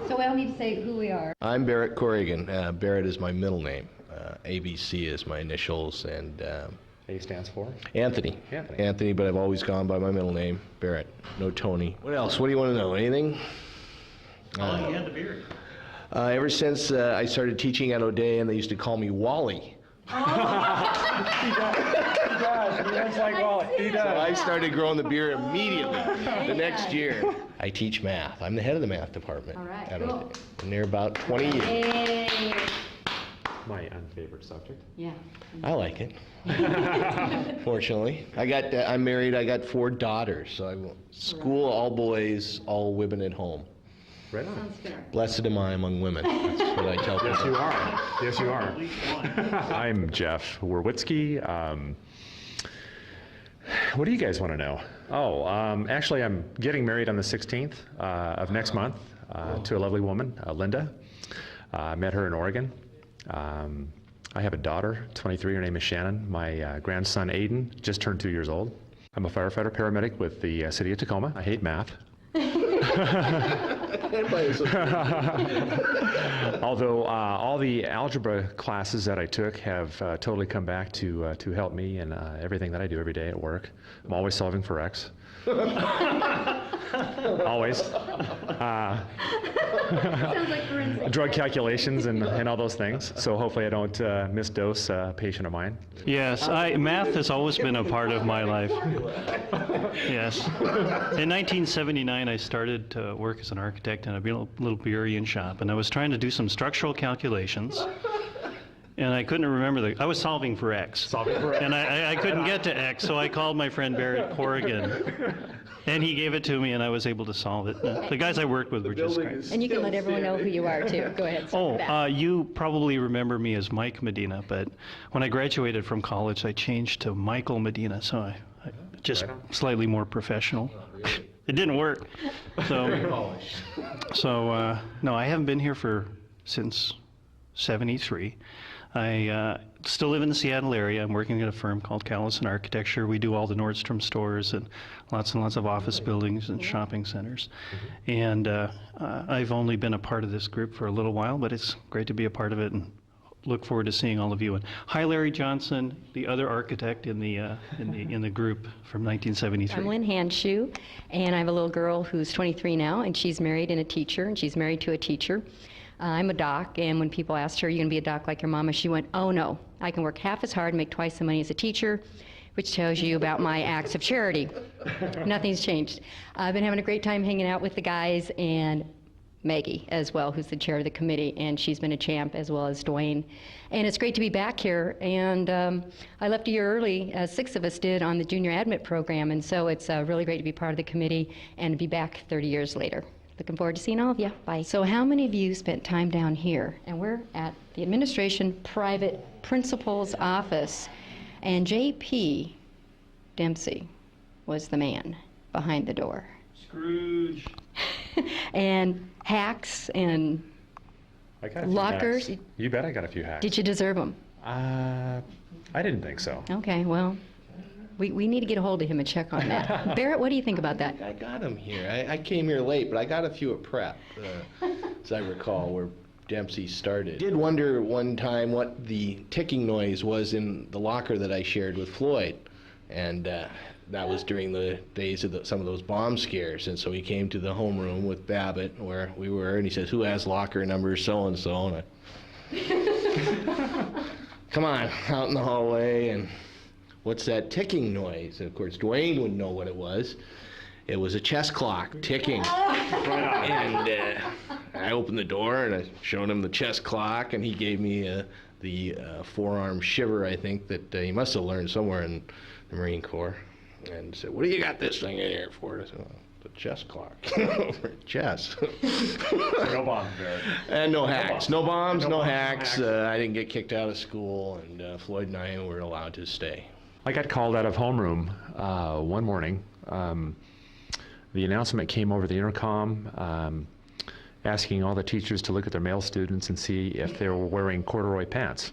So we all need to say who we are. I'm Barrett Corrigan. Barrett is my middle name. ABC is my initials, and A stands for? Anthony. Anthony. Anthony, but I've always gone by my middle name, Barrett. No Tony. What else? What do you want to know? Anything? How long have you had the beard? Ever since I started teaching at O'Day, and they used to call me Wally. He does. He looks like Wally. He does. So I started growing the beard immediately the next year. I teach math. I'm the head of the math department. All right, at cool. O'Day. Been there about 20 years. Yay. My unfavorite subject. Yeah. I like it. Fortunately, I'm married. I got 4 daughters, so I school all boys, all women at home. Right on. Sounds fair. Blessed am I among women. That's what I tell people. Yes, you are. Yes, you are. At least one. I'm Jeff Werwitzky. What do you guys want to know? Oh, actually, I'm getting married on the 16th of next month to a lovely woman, Linda. I met her in Oregon. I have a daughter, 23. Her name is Shannon. My grandson, Aiden, just turned 2 years old. I'm a firefighter paramedic with the city of Tacoma. I hate math. Although all the algebra classes that I took have totally come back to help me in everything that I do every day at work. I'm always solving for X. Always. Sounds like forensic. Drug calculations and all those things. So hopefully I don't misdose a patient of mine. Yes, math has always been a part of my life. Yes. In 1979, I started to work as an architect in a little Burien shop, and I was trying to do some structural calculations. And I couldn't remember I was solving for X. Solving for X. And I couldn't get to X, so I called my friend Barrett Corrigan. And he gave it to me, and I was able to solve it. The guys I worked with were just great. And you can let everyone know who you are, too. Go ahead. You probably remember me as Mike Medina, but when I graduated from college, I changed to Michael Medina, so I just slightly more professional. It didn't work. So no, I haven't been here since '73. I still live in the Seattle area. I'm working at a firm called Callison Architecture. We do all the Nordstrom stores and lots of office buildings and shopping centers. And I've only been a part of this group for a little while, but it's great to be a part of it, and look forward to seeing all of you. And hi, Larry Johnson, the other architect in the group from 1973. I'm Lynn Handshoe, and I have a little girl who's 23 now, and she's married and a teacher, and she's married to a teacher. I'm a doc, and when people asked her, are you going to be a doc like your mama, she went, oh no, I can work half as hard and make twice the money as a teacher, which tells you about my acts of charity. Nothing's changed. I've been having a great time hanging out with the guys, and Maggie as well, who's the chair of the committee, and she's been a champ, as well as Dwayne. And it's great to be back here, and I left a year early, 6 of us did, on the junior admit program, and so it's really great to be part of the committee and to be back 30 years later. Looking forward to seeing all of you. Bye. So how many of you spent time down here? And we're at the Administration Private Principal's office, and J.P. Dempsey was the man behind the door. Scrooge. And hacks and I got a few lockers. hacks. You bet I got a few hacks. Did you deserve them? I didn't think so. Okay, well, we need to get a hold of him and check on that. Barrett, what do you think about that? I got him here. I came here late, but I got a few at prep, as I recall, where Dempsey started. I did wonder one time what the ticking noise was in the locker that I shared with Floyd. And that was during the days of some of those bomb scares. And so he came to the homeroom with Babbitt, where we were, and he says, who has locker number so-and-so? And come on, out in the hallway, and what's that ticking noise? And of course, Dwayne would know what it was. It was a chess clock ticking. And I opened the door and I showed him the chess clock, and he gave me the forearm shiver, I think, that he must have learned somewhere in the Marine Corps. And said, what do you got this thing in here for? I said, well, the chess clock. Chess. No bombs, Barrett. And no hacks. No bombs, no hacks. I didn't get kicked out of school, and Floyd and I were allowed to stay. I got called out of homeroom one morning. The announcement came over the intercom asking all the teachers to look at their male students and see if they were wearing corduroy pants.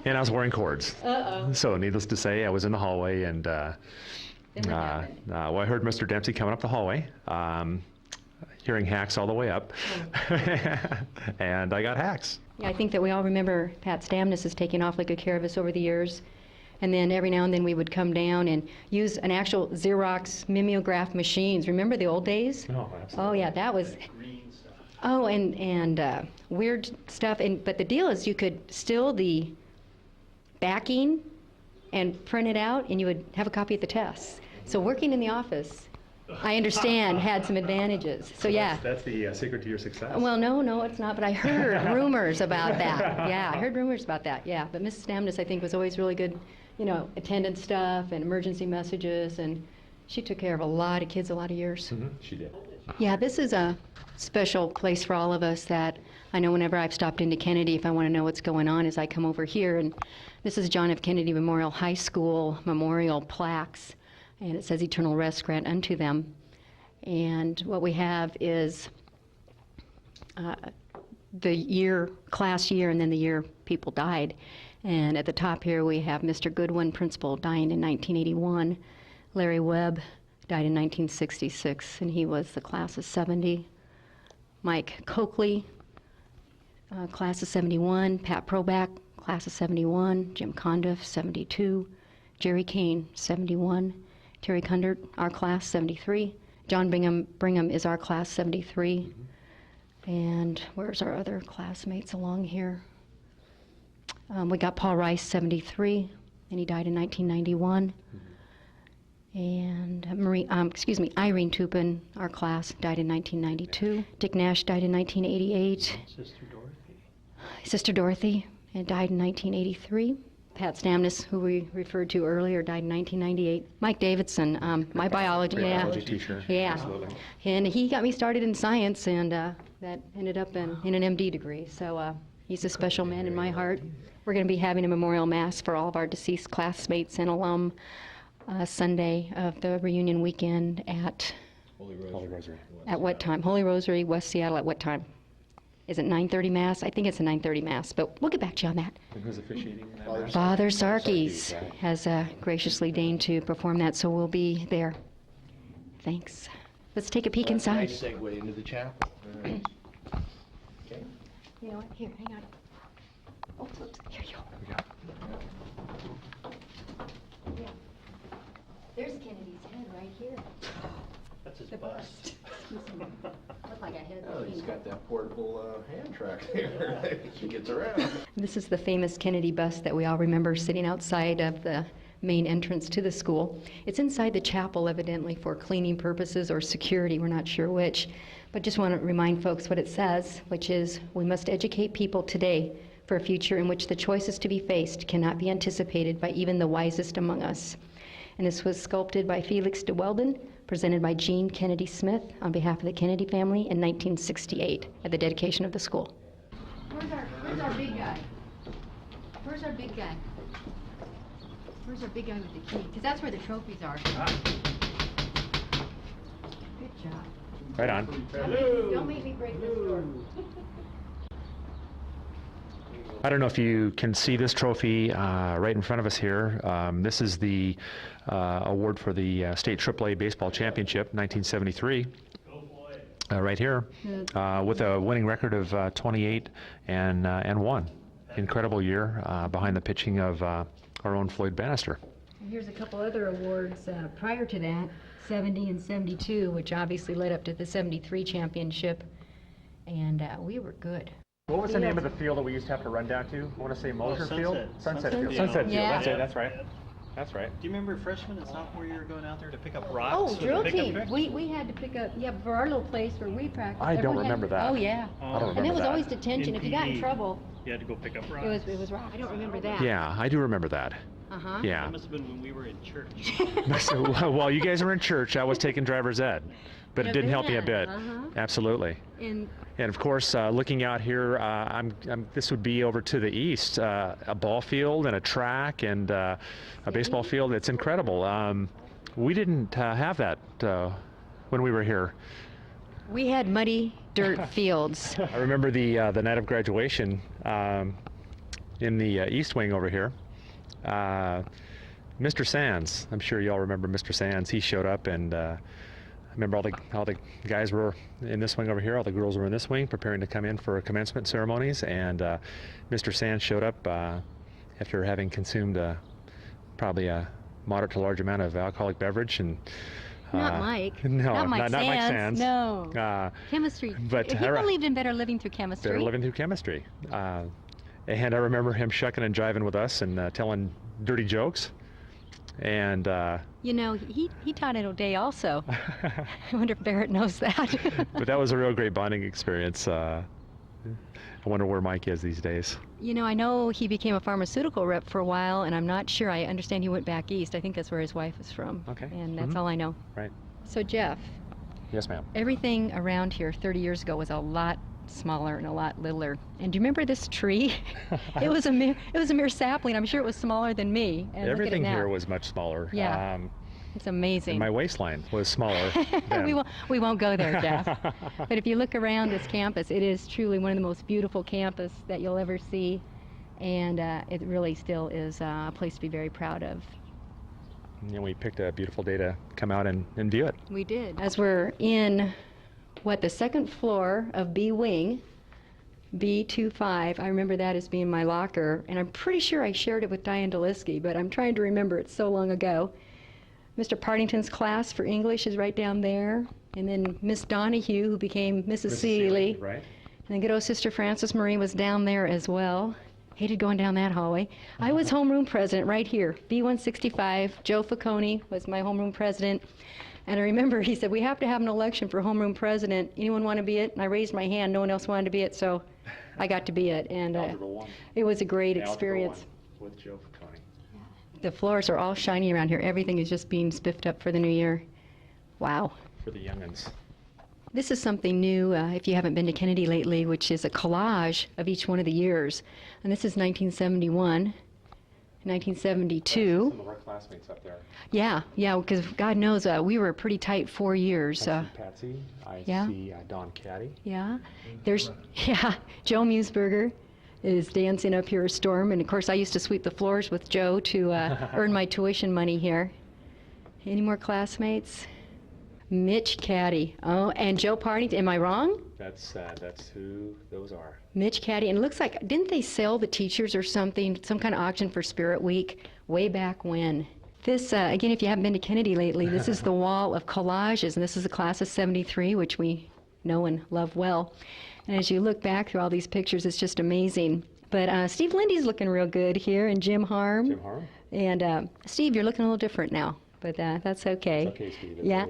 And I was wearing cords. So needless to say, I was in the hallway, and I heard Mr. Dempsey coming up the hallway. hearing hacks all the way up. And I got hacks. Yeah, I think that we all remember Pat Stamnus has taken awfully good care of us over the years. And then every now and then we would come down and use an actual Xerox mimeograph machines. Remember the old days? Oh, absolutely. Oh yeah, that was. Oh, and weird stuff. But the deal is you could still the backing and print it out, and you would have a copy of the tests. So working in the office, I understand, had some advantages. So yeah. That's the secret to your success. Well, no, it's not, but I heard rumors about that. Yeah, I heard rumors about that, yeah. But Mrs. Stamnus, I think, was always really good, attendance stuff and emergency messages, and she took care of a lot of kids a lot of years. Mm-hmm. She did. Yeah, this is a special place for all of us that I know whenever I've stopped into Kennedy, if I want to know what's going on, is I come over here, and this is John F. Kennedy Memorial High School memorial plaques, and it says eternal rest grant unto them. And what we have is the year, class year, and then the year people died. And at the top here we have Mr. Goodwin, principal, dying in 1981. Larry Webb died in 1966, and he was the class of 70. Mike Coakley, class of 71. Pat Proback, class of 71. Jim Condiff, 72. Jerry Kane, 71. Terry Kundert, our class, 73. John Brigham is our class, 73. And where's our other classmates along here? We got Paul Rice, 73, and he died in 1991. And Irene Tupin, our class, died in 1992. Dick Nash died in 1988. Sister Dorothy, and died in 1983. Pat Stamnus, who we referred to earlier, died in 1998. Mike Davidson, my biology teacher. Yeah. Absolutely. And he got me started in science, and that ended up in an MD degree. So he's a special man in my heart. We're going to be having a memorial mass for all of our deceased classmates and alum Sunday of the reunion weekend at Holy Rosary. At what time? Holy Rosary, West Seattle. At what time? Is it 9:30 Mass? I think it's a 9:30 Mass, but we'll get back to you on that. And who's officiating? Father Sarkis Sarkis, right. has graciously deigned to perform that, so we'll be there. Thanks. Let's take a peek inside. Nice segue into the chapel. Okay. You know what? Here, hang on. Oh, oops. Here you go. Yeah. There's Kennedy's head right here. That's his The bust. Looked like a head. Oh, he's got that portable hand track there. He gets around. This is the famous Kennedy bust that we all remember sitting outside of the main entrance to the school. It's inside the chapel, evidently, for cleaning purposes or security. We're not sure which. But just want to remind folks what it says, which is, we must educate people today for a future in which the choices to be faced cannot be anticipated by even the wisest among us. And this was sculpted by Felix de Weldon, presented by Jean Kennedy Smith on behalf of the Kennedy family in 1968 at the dedication of the school. Where's our big guy? Where's our big guy? Where's our big guy with the key? Because that's where the trophies are. Good job. Right on. Don't make me break this door. I don't know if you can see this trophy right in front of us here. This is the award for the State AAA Baseball Championship, 1973. Right here, with a winning record of 28 and 1. Incredible year behind the pitching of our own Floyd Bannister. And here's a couple other awards prior to that, 70 and 72, which obviously led up to the 73 championship, and we were good. What was the name of the field that we used to have to run down to? I want to say Mosier Field? Sunset Field. Field. Sunset Field, Yeah. that's it, that's right. That's right. Do you remember freshman and sophomore year going out there to pick up rocks? Oh, with a drill pickup team. truck? We had to pick up, for our little place where we practiced. I don't everyone had- remember that. Oh, yeah. I don't And remember it was that. always detention. If you got in PE. trouble, You had to go pick up rocks. it was rough. I don't remember that. Yeah, I do remember that. Uh-huh. Yeah. That must have been when we were in church. So, while you guys were in church, I was taking driver's ed, but it Yeah, didn't help me a man. bit. Uh-huh. Absolutely. And And of course, looking out here, this would be over to the east, a ball field and a track and a baseball field. It's incredible. We didn't have that when we were here. we had muddy dirt fields. I remember the night of graduation in the east wing over here. Mr. Sands, I'm sure you all remember Mr. Sands. He showed up and remember all the guys were in this wing over here, all the girls were in this wing preparing to come in for commencement ceremonies, and Mr. Sands showed up after having consumed probably a moderate to large amount of alcoholic beverage. And Not Mike. No, not Mike not Mike Sands. No. Chemistry. But he believed in better living through chemistry. Better living through chemistry. And I remember him shucking and jiving with us and telling dirty jokes. And you know, he taught at O'Day also. I wonder if Barrett knows that. but that was a real great bonding experience. I wonder where Mike is these days. You know, I know he became a pharmaceutical rep for a while, and I'm not sure. I understand he went back east. I think that's where his wife is from. Okay. And that's all I know. Right. So Jeff, Yes, ma'am. everything around here 30 years ago was a lot smaller and a lot littler. And do you remember this tree? It was a mere sapling. I'm sure it was smaller than me. And Everything look at it now. here was much smaller. Yeah. It's amazing. My waistline was smaller. Then. we won't go there, Jeff. But if you look around this campus, it is truly one of the most beautiful campus that you'll ever see, and it really still is a place to be very proud of. And we picked a beautiful day to come out and view it. We did. As we're in, the second floor of B Wing, B25, I remember that as being my locker, and I'm pretty sure I shared it with Diane Deliski, but I'm trying to remember it so long ago. Mr. Partington's class for English is right down there, and then Miss Donahue, who became Mrs. Seeley. Right. And then good old Sister Frances Marie was down there as well. Hated going down that hallway. I was homeroom president right here, B165. Joe Facconi was my homeroom president. And I remember he said, we have to have an election for homeroom president. Anyone want to be it? And I raised my hand. No one else wanted to be it, so I got to be it. And it was a great experience. With Joe Facconi. The floors are all shiny around here. Everything is just being spiffed up for the new year. Wow. For the youngins. This is something new, if you haven't been to Kennedy lately, which is a collage of each one of the years. And this is 1971, 1972. Some of our classmates up there. Yeah, because God knows we were a pretty tight 4 years. I see Patsy. I see Don Caddy. Yeah. There's, Joe Musburger is dancing up here a storm. And of course, I used to sweep the floors with Joe to earn my tuition money here. Any more classmates? Mitch Caddy. Oh, and Joe Partington. Am I wrong? That's who those are. Mitch Caddy. And it looks like, didn't they sell the teachers or something, some kind of auction for Spirit Week way back when? This, again, if you haven't been to Kennedy lately, this is the wall of collages, and this is the class of 73, which we know and love well. And as you look back through all these pictures, it's just amazing. But Steve Lindy's looking real good here, and Jim Harm. Jim Harm. And Steve, you're looking a little different now, but that's okay. It's okay, Steve. Yeah.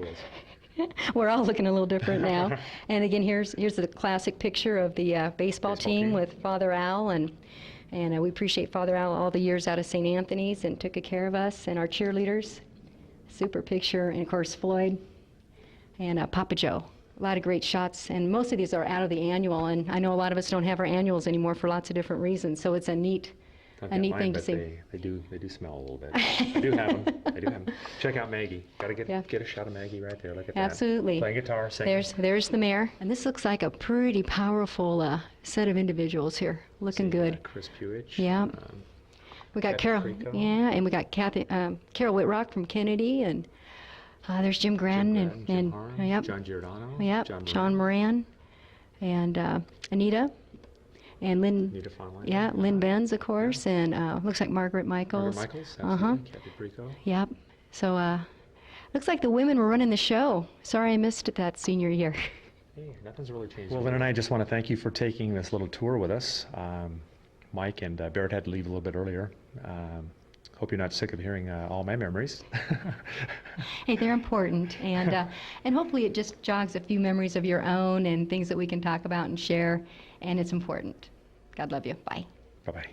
We're all looking a little different now. And again, here's the classic picture of the baseball team with Father Al, and we appreciate Father Al all the years out of St. Anthony's and took good care of us and our cheerleaders. Super picture, and of course Floyd and Papa Joe. A lot of great shots, and most of these are out of the annual, and I know a lot of us don't have our annuals anymore for lots of different reasons, so it's a neat thing to see. They do smell a little bit. I do have them. Check out Maggie. Gotta get a shot of Maggie right there. Look at that. Absolutely. Playing guitar, singing. There's the mayor, and this looks like a pretty powerful set of individuals here. Looking good. Chris Pewich. Yeah. We got Kathy Carol. Frico. Yeah, and we got Carol Whitrock from Kennedy, and there's Jim Grannon Jim Harm, yep. John Giordano. Yep. Sean Moran, and Anita. And Lynn, Lynn Benz, of course, and looks like Margaret Michaels. Margaret Michaels, Kathy Frico. Yep. So looks like the women were running the show. Sorry I missed it that senior year. Hey, nothing's really changed. Well, Lynn and I just want to thank you for taking this little tour with us. Mike and Barrett had to leave a little bit earlier. Hope you're not sick of hearing all my memories. Hey, they're important, and hopefully it just jogs a few memories of your own and things that we can talk about and share, and it's important. God love you. Bye. Bye-bye.